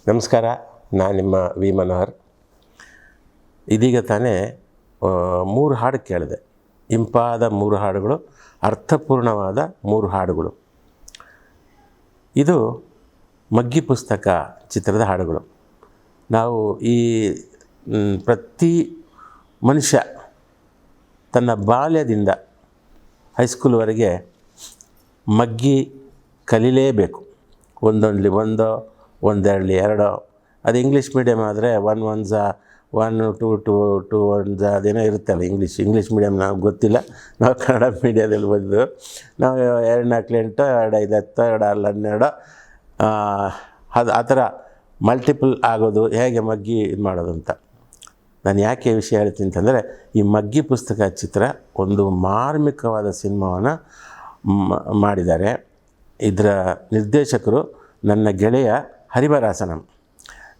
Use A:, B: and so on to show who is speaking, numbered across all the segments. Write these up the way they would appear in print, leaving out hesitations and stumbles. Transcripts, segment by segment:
A: ನಮಸ್ಕಾರ, ನಾನು ನಿಮ್ಮ ವಿ ಮನೋಹರ್. ಇದೀಗ ತಾನೇ 3 ಹಾಡು ಕೇಳಿದೆ. ಇಂಪಾದ 3 ಹಾಡುಗಳು, ಅರ್ಥಪೂರ್ಣವಾದ 3 ಹಾಡುಗಳು. ಇದು ಮಗ್ಗಿ ಪುಸ್ತಕ ಚಿತ್ರದ ಹಾಡುಗಳು. ನಾವು ಈ ಪ್ರತಿ ಮನುಷ್ಯ ತನ್ನ ಬಾಲ್ಯದಿಂದ ಹೈಸ್ಕೂಲ್ವರೆಗೆ ಮಗ್ಗಿ ಕಲೀಲೇಬೇಕು. ಒಂದೊಂದಲಿ ಒಂದೆರಡಲಿ ಎರಡೋ. ಅದು ಇಂಗ್ಲೀಷ್ ಮೀಡಿಯಮ್ ಆದರೆ 1 1 1 2 2 2 1 ಅದೇನೋ ಇರುತ್ತಲ್ಲ ಇಂಗ್ಲೀಷ್ ಮೀಡಿಯಮ್. ನಾವು ಗೊತ್ತಿಲ್ಲ, ನಾವು ಕನ್ನಡ ಮೀಡಿಯದಲ್ಲಿ ಬಂದು ನಾವು 2 4 8 2 5 10 2 6 12 ಅದು ಆ ಥರ ಮಲ್ಟಿಪಲ್ ಆಗೋದು ಹೇಗೆ ಮಗ್ಗಿ ಇದು ಮಾಡೋದು ಅಂತ. ನಾನು ಯಾಕೆ ವಿಷಯ ಹೇಳ್ತೀನಿ ಅಂತಂದರೆ, ಈ ಮಗ್ಗಿ ಪುಸ್ತಕ ಚಿತ್ರ ಒಂದು ಮಾರ್ಮಿಕವಾದ ಸಿನಿಮಾವನ್ನು ಮಾಡಿದ್ದಾರೆ. ಇದರ ನಿರ್ದೇಶಕರು ನನ್ನ ಗೆಳೆಯ ಹರಿವರಾಸನಂ.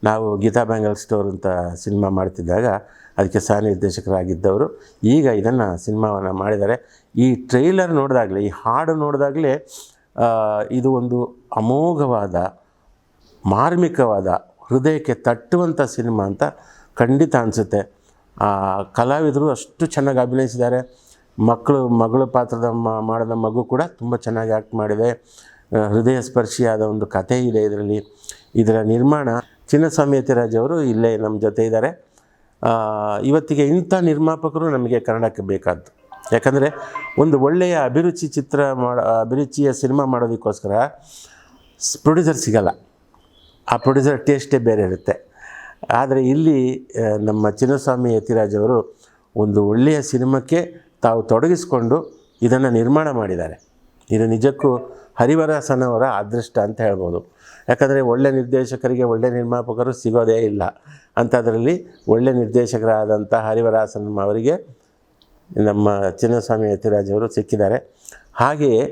A: ನಾವು ಗೀತಾ ಬ್ಯಾಂಗಲ್ ಸ್ಟೋರ್ ಅಂತ ಸಿನಿಮಾ ಮಾಡ್ತಿದ್ದಾಗ ಅದಕ್ಕೆ ಸಹ ನಿರ್ದೇಶಕರಾಗಿದ್ದವರು. ಈಗ ಇದನ್ನು ಸಿನಿಮಾವನ್ನು ಮಾಡಿದ್ದಾರೆ. ಈ ಟ್ರೈಲರ್ ನೋಡಿದಾಗಲೇ, ಈ ಹಾಡು ನೋಡಿದಾಗಲೇ ಇದು ಒಂದು ಅಮೋಘವಾದ, ಮಾರ್ಮಿಕವಾದ, ಹೃದಯಕ್ಕೆ ತಟ್ಟುವಂಥ ಸಿನಿಮಾ ಅಂತ ಖಂಡಿತ ಅನಿಸುತ್ತೆ. ಕಲಾವಿದರು ಅಷ್ಟು ಚೆನ್ನಾಗಿ ಅಭಿನಯಿಸಿದ್ದಾರೆ. ಮಗಳು ಪಾತ್ರದ ಮಾಡಿದ ಮಗು ಕೂಡ ತುಂಬ ಚೆನ್ನಾಗಿ ಆ್ಯಕ್ಟ್ ಮಾಡಿದೆ. ಹೃದಯ ಸ್ಪರ್ಶಿಯಾದ ಒಂದು ಕಥೆ ಇದೆ ಇದರಲ್ಲಿ. ಇದರ ನಿರ್ಮಾಣ ಚಿನ್ನಸ್ವಾಮಿ ಯತಿರಾಜ್ ಅವರು ಇಲ್ಲೇ ನಮ್ಮ ಜೊತೆ ಇದ್ದಾರೆ. ಇವತ್ತಿಗೆ ಇಂಥ ನಿರ್ಮಾಪಕರು ನಮಗೆ ಕನ್ನಡಕ್ಕೆ ಬೇಕಾದ್ದು. ಯಾಕಂದರೆ ಒಂದು ಒಳ್ಳೆಯ ಅಭಿರುಚಿಯ ಸಿನಿಮಾ ಮಾಡೋದಕ್ಕೋಸ್ಕರ ಪ್ರೊಡ್ಯೂಸರ್ ಸಿಗಲ್ಲ. ಆ ಪ್ರೊಡ್ಯೂಸರ್ ಟೇಸ್ಟೇ ಬೇರೆ ಇರುತ್ತೆ. ಆದರೆ ಇಲ್ಲಿ ನಮ್ಮ ಚಿನ್ನಸ್ವಾಮಿ ಯತಿರಾಜ್ ಅವರು ಒಂದು ಒಳ್ಳೆಯ ಸಿನಿಮಾಕ್ಕೆ ತಾವು ತೊಡಗಿಸಿಕೊಂಡು ಇದನ್ನು ನಿರ್ಮಾಣ ಮಾಡಿದ್ದಾರೆ. ಇದು ನಿಜಕ್ಕೂ ಹರಿವರಾಸನವರ ಅದೃಷ್ಟ ಅಂತ ಹೇಳ್ಬೋದು. ಯಾಕಂದರೆ ಒಳ್ಳೆ ನಿರ್ದೇಶಕರಿಗೆ ಒಳ್ಳೆ ನಿರ್ಮಾಪಕರು ಸಿಗೋದೇ ಇಲ್ಲ. ಅಂಥದ್ರಲ್ಲಿ ಒಳ್ಳೆ ನಿರ್ದೇಶಕರಾದಂಥ ಹರಿವರಾಸನ ಅವರಿಗೆ ನಮ್ಮ ಚಿನ್ನಸ್ವಾಮಿ ಯತಿರಾಜ್ ಅವರು ಸಿಕ್ಕಿದ್ದಾರೆ. ಹಾಗೆಯೇ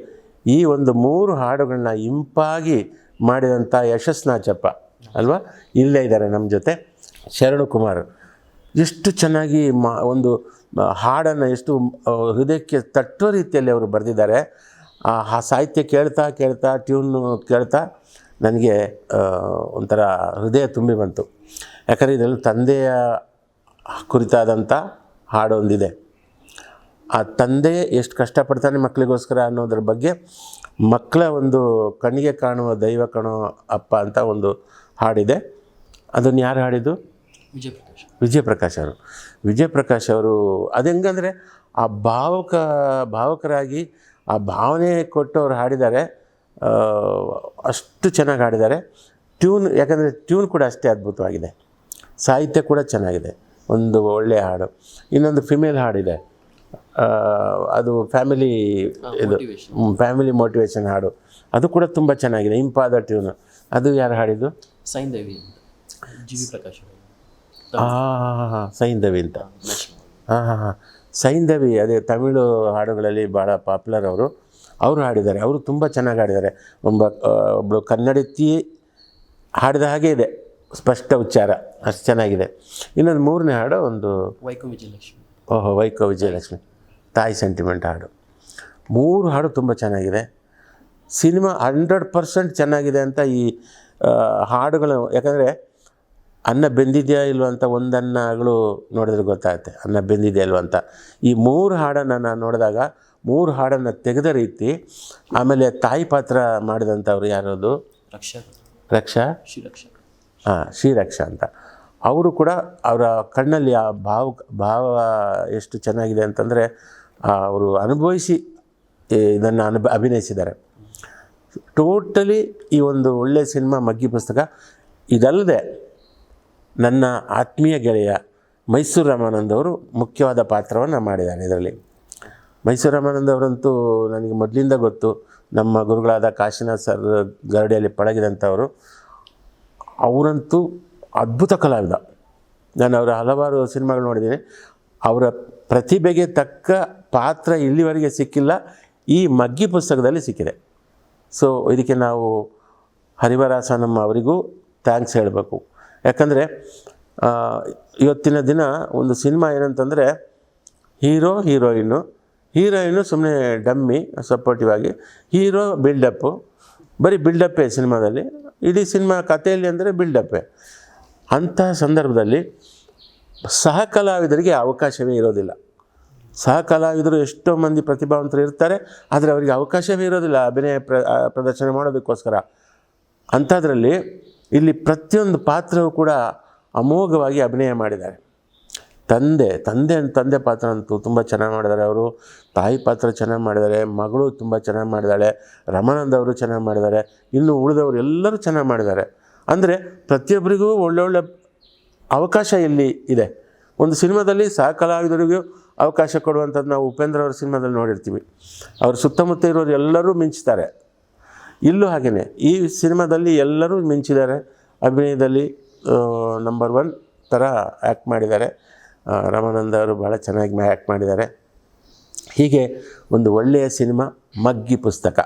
A: ಈ ಒಂದು 3 ಹಾಡುಗಳನ್ನ ಇಂಪಾಗಿ ಮಾಡಿದಂಥ ಯಶಸ್ ನಾಚಪ್ಪ ಅಲ್ವಾ, ಇಲ್ಲೇ ಇದ್ದಾರೆ ನಮ್ಮ ಜೊತೆ. ಶರಣು ಕುಮಾರ್ ಎಷ್ಟು ಚೆನ್ನಾಗಿ ಒಂದು ಹಾಡನ್ನು ಎಷ್ಟು ಹೃದಯಕ್ಕೆ ತಟ್ಟುವ ರೀತಿಯಲ್ಲಿ ಅವರು ಬರೆದಿದ್ದಾರೆ. ಆ ಸಾಹಿತ್ಯ ಕೇಳ್ತಾ ಟ್ಯೂನ್ ಕೇಳ್ತಾ ನನಗೆ ಒಂಥರ ಹೃದಯ ತುಂಬಿ ಬಂತು. ಯಾಕಂದರೆ ಇದರಲ್ಲಿ ತಂದೆಯ ಕುರಿತಾದಂಥ ಹಾಡೊಂದಿದೆ. ಆ ತಂದೆ ಎಷ್ಟು ಕಷ್ಟಪಡ್ತಾನೆ ಮಕ್ಕಳಿಗೋಸ್ಕರ ಅನ್ನೋದ್ರ ಬಗ್ಗೆ, ಮಕ್ಕಳ ಒಂದು ಕಣ್ಣಿಗೆ ಕಾಣುವ ದೈವ ಕಾಣೋ ಅಪ್ಪ ಅಂತ ಒಂದು ಹಾಡಿದೆ. ಅದನ್ನು ಯಾರು ಹಾಡಿದ್ದು? ವಿಜಯ್ ಪ್ರಕಾಶ್ ಅವರು ಅದು ಹೆಂಗಂದರೆ ಆ ಭಾವಕರಾಗಿ ಆ ಭಾವನೆ ಕೊಟ್ಟು ಅವ್ರು ಹಾಡಿದ್ದಾರೆ. ಅಷ್ಟು ಚೆನ್ನಾಗಿ ಹಾಡಿದ್ದಾರೆ. ಯಾಕಂದರೆ ಟ್ಯೂನ್ ಕೂಡ ಅಷ್ಟೇ ಅದ್ಭುತವಾಗಿದೆ. ಸಾಹಿತ್ಯ ಕೂಡ ಚೆನ್ನಾಗಿದೆ. ಒಂದು ಒಳ್ಳೆಯ ಹಾಡು. ಇನ್ನೊಂದು ಫಿಮೇಲ್ ಹಾಡಿದೆ, ಅದು ಫ್ಯಾಮಿಲಿ ಮೋಟಿವೇಶನ್ ಹಾಡು. ಅದು ಕೂಡ ತುಂಬ ಚೆನ್ನಾಗಿದೆ, ಇಂಪಾದ ಟ್ಯೂನು. ಅದು ಯಾರು ಹಾಡಿದ್ದು?
B: ಸೈಂಧವಿ
A: ಅಂತ. ಸೈಂಧವಿ ಅದೇ ತಮಿಳು ಹಾಡುಗಳಲ್ಲಿ ಭಾಳ ಪಾಪ್ಯುಲರ್. ಅವರು ಹಾಡಿದ್ದಾರೆ. ಅವರು ತುಂಬ ಚೆನ್ನಾಗಿ ಹಾಡಿದ್ದಾರೆ. ಒಬ್ಬಳು ಕನ್ನಡತಿ ಹಾಡಿದ ಹಾಗೆ ಇದೆ, ಸ್ಪಷ್ಟ ಉಚ್ಚಾರ, ಅಷ್ಟು ಚೆನ್ನಾಗಿದೆ. ಇನ್ನೊಂದು 3ನೇ ಹಾಡು ಒಂದು ವೈಕೋ ವಿಜಯಲಕ್ಷ್ಮಿ ತಾಯಿ ಸೆಂಟಿಮೆಂಟ್ ಹಾಡು. 3 ಹಾಡು ತುಂಬ ಚೆನ್ನಾಗಿದೆ. ಸಿನಿಮಾ 100% ಚೆನ್ನಾಗಿದೆ ಅಂತ ಈ ಹಾಡುಗಳು. ಯಾಕಂದರೆ ಅನ್ನ ಬೆಂದಿದೆಯಾ ಇಲ್ವ ಅಂತ ಒಂದನ್ನಗಳು ನೋಡಿದ್ರೆ ಗೊತ್ತಾಗುತ್ತೆ ಅನ್ನ ಬೆಂದಿದೆಯಾ ಇಲ್ವ ಅಂತ. ಈ 3 ಹಾಡನ್ನು ನಾನು ನೋಡಿದಾಗ 3 ಹಾಡನ್ನು ತೆಗೆದ ರೀತಿ, ಆಮೇಲೆ ತಾಯಿ ಪಾತ್ರ ಮಾಡಿದಂಥವ್ರು ಯಾರದು? ಶ್ರೀರಕ್ಷಾ ಅಂತ. ಅವರು ಕೂಡ ಅವರ ಕಣ್ಣಲ್ಲಿ ಆ ಭಾವ ಎಷ್ಟು ಚೆನ್ನಾಗಿದೆ ಅಂತಂದರೆ ಅವರು ಅನುಭವಿಸಿ ಇದನ್ನು ಅಭಿನಯಿಸಿದ್ದಾರೆ. ಟೋಟಲಿ ಈ ಒಂದು ಒಳ್ಳೆಯ ಸಿನಿಮಾ ಮಗ್ಗಿ ಪುಸ್ತಕ. ಇದಲ್ಲದೆ ನನ್ನ ಆತ್ಮೀಯ ಗೆಳೆಯ ಮೈಸೂರು ರಾಮಾನಂದ್ ಅವರು ಮುಖ್ಯವಾದ ಪಾತ್ರವನ್ನು ಮಾಡಿದ್ದಾರೆ ಇದರಲ್ಲಿ. ಮೈಸೂರು ರಾಮಾನಂದ್ ಅವರಂತೂ ನನಗೆ ಮೊದಲಿಂದ ಗೊತ್ತು. ನಮ್ಮ ಗುರುಗಳಾದ ಕಾಶಿನಾಥ್ ಸರ್ ಗರಡಿಯಲ್ಲಿ ಪಳಗಿದಂಥವರು. ಅವರಂತೂ ಅದ್ಭುತ ಕಲಾವಿದ. ನಾನು ಅವರ ಹಲವಾರು ಸಿನಿಮಾಗಳು ನೋಡಿದ್ದೀನಿ. ಅವರ ಪ್ರತಿಭೆಗೆ ತಕ್ಕ ಪಾತ್ರ ಇಲ್ಲಿವರೆಗೆ ಸಿಕ್ಕಿಲ್ಲ, ಈ ಮಗ್ಗಿ ಪುಸ್ತಕದಲ್ಲಿ ಸಿಕ್ಕಿದೆ. ಸೊ ಇದಕ್ಕೆ ನಾವು ಹರಿವರಾಸನಂ ಅವರಿಗೂ ಥ್ಯಾಂಕ್ಸ್ ಹೇಳಬೇಕು. ಯಾಕಂದರೆ ಇವತ್ತಿನ ದಿನ ಒಂದು ಸಿನಿಮಾ ಏನಂತಂದರೆ ಹೀರೋಯಿನ್ನು ಸುಮ್ಮನೆ ಡಮ್ಮಿ ಸಪೋರ್ಟಿವ್ ಆಗಿ, ಹೀರೋ ಬಿಲ್ಡಪ್ಪು, ಬರೀ ಬಿಲ್ಡಪ್ಪೇ ಸಿನಿಮಾದಲ್ಲಿ. ಇಡೀ ಸಿನಿಮಾ ಕಥೆಯಲ್ಲಿ ಅಂದರೆ ಬಿಲ್ಡಪ್ಪೇ. ಅಂತಹ ಸಂದರ್ಭದಲ್ಲಿ ಸಹ ಕಲಾವಿದರಿಗೆ ಅವಕಾಶವೇ ಇರೋದಿಲ್ಲ. ಸಹ ಕಲಾವಿದರು ಎಷ್ಟೋ ಮಂದಿ ಪ್ರತಿಭಾವಂತರು ಇರ್ತಾರೆ, ಆದರೆ ಅವರಿಗೆ ಅವಕಾಶವೇ ಇರೋದಿಲ್ಲ ಅಭಿನಯ ಪ್ರದರ್ಶನ ಮಾಡೋದಕ್ಕೋಸ್ಕರ. ಅಂಥದ್ರಲ್ಲಿ ಇಲ್ಲಿ ಪ್ರತಿಯೊಂದು ಪಾತ್ರವೂ ಕೂಡ ಅಮೋಘವಾಗಿ ಅಭಿನಯ ಮಾಡಿದ್ದಾರೆ. ತಂದೆ ಪಾತ್ರ ಅಂತೂ ತುಂಬ ಚೆನ್ನಾಗಿ ಮಾಡಿದ್ದಾರೆ. ಅವರು ತಾಯಿ ಪಾತ್ರ ಚೆನ್ನಾಗಿ ಮಾಡಿದ್ದಾರೆ, ಮಗಳು ತುಂಬ ಚೆನ್ನಾಗಿ ಮಾಡಿದ್ದಾಳೆ, ರಮಾನಂದ್ ಅವರು ಚೆನ್ನಾಗಿ ಮಾಡಿದ್ದಾರೆ, ಇನ್ನು ಉಳಿದವರು ಎಲ್ಲರೂ ಚೆನ್ನಾಗಿ ಮಾಡಿದ್ದಾರೆ. ಅಂದರೆ ಪ್ರತಿಯೊಬ್ಬರಿಗೂ ಒಳ್ಳೊಳ್ಳೆ ಅವಕಾಶ ಇಲ್ಲಿ ಇದೆ. ಒಂದು ಸಿನಿಮಾದಲ್ಲಿ ಸಹ ಕಲಾವಿದರಿಗೂ ಅವಕಾಶ ಕೊಡುವಂಥದ್ದು ನಾವು ಉಪೇಂದ್ರ ಅವ್ರ ಸಿನಿಮಾದಲ್ಲಿ ನೋಡಿರ್ತೀವಿ. ಅವ್ರ ಸುತ್ತಮುತ್ತ ಇರೋರು ಎಲ್ಲರೂ ಮಿಂಚ್ತಾರೆ. ಇಲ್ಲೂ ಹಾಗೆಯೇ ಈ ಸಿನಿಮಾದಲ್ಲಿ ಎಲ್ಲರೂ ಮಿಂಚಿದ್ದಾರೆ. ಅಭಿನಯದಲ್ಲಿ ನಂಬರ್ 1 ಥರ ಆ್ಯಕ್ಟ್ ಮಾಡಿದ್ದಾರೆ. ರಮಾನಂದ ಅವರು ಭಾಳ ಚೆನ್ನಾಗಿ ಆ್ಯಕ್ಟ್ ಮಾಡಿದ್ದಾರೆ. ಹೀಗೆ ಒಂದು ಒಳ್ಳೆಯ ಸಿನಿಮಾ ಮಗ್ಗಿ ಪುಸ್ತಕ.